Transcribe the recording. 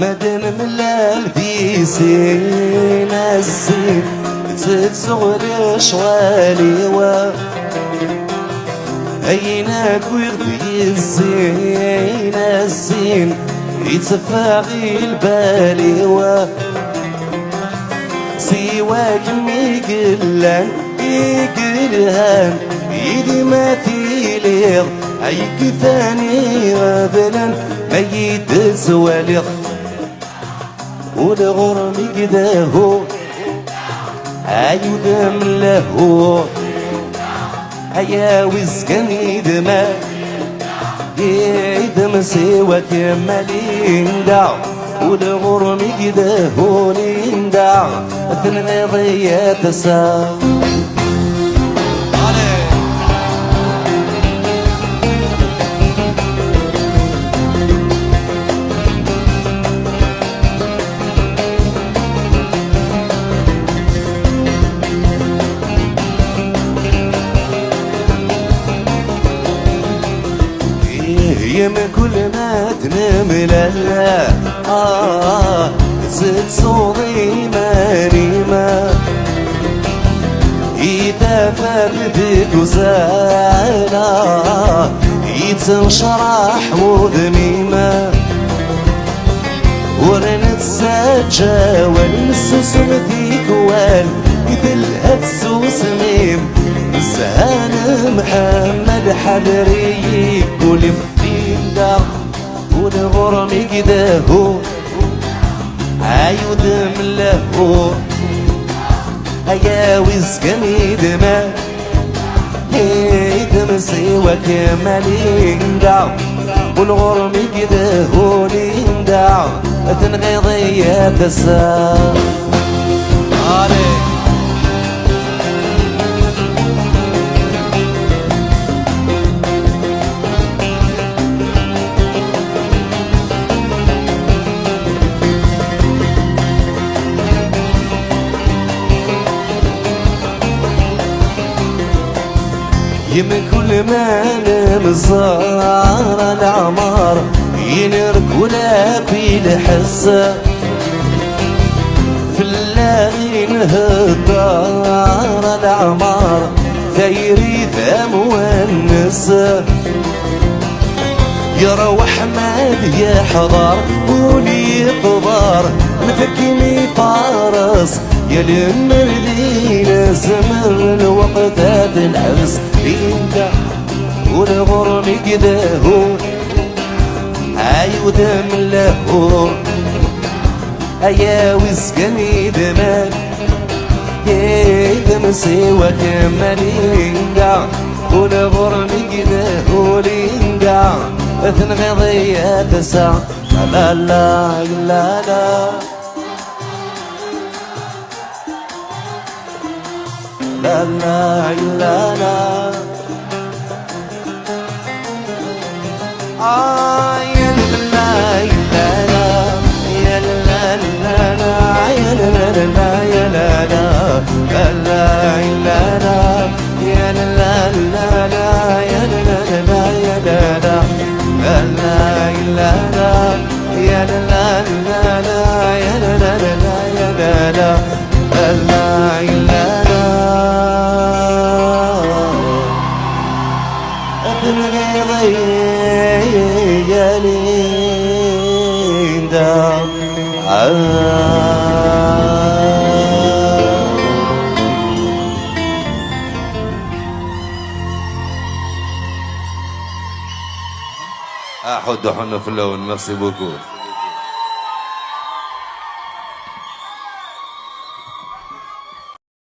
مدن ملال في سين الزين تتصغر شوالي و عيناك ويغطي الزين الزين يتفاغي البالي و سواك ميقلان يقلهان يدي ما تيليغ عيك ثاني غابلان ما يدز والغ والغرم قداهو عيود ملهو هيا وزكن يدما يدم سواك مالين دع والغرم قداهو ليندع الثنغيضيات سا يم كل ما تنام لالا زد صوتي مريمة إذا فاتك وزالا يتنشرح وذميمة ورنتسجى والمسوس مذيك وال يدلها تسوس ميم زهان محمد حضري كل مدينة والغرم قداهو عيود ملهو هيا وزكن يدما يدم سواك مالين دع والغرم قداهو ليندع تنغيضيات السا يمن كل ما نمزار العمار ينركولا في الحسة في اللاغين هالدار العمار ثيري ذا مونسة يروح حماد يا حضار ولي قضار مفكني فارس يا للمردين زمن الوقتات العبس يندع والغرم قداهو عيود ملهو هيا وزكن يدمان يدم سواك ماليندع والغرم قداهو ليندع ثنغيضيات سا لا لا لا لا لا لا لا لا يا لا لا لا يا لا لا لا يا لا لا يا لا لا لا لا لا يا لا لا لا يا لا لا يا لا لا لا لا لا يا لا لا لا يا لا لا يا لا لا لا لا يا ليندا أحد حنا في اللون. ميرسي بوكو.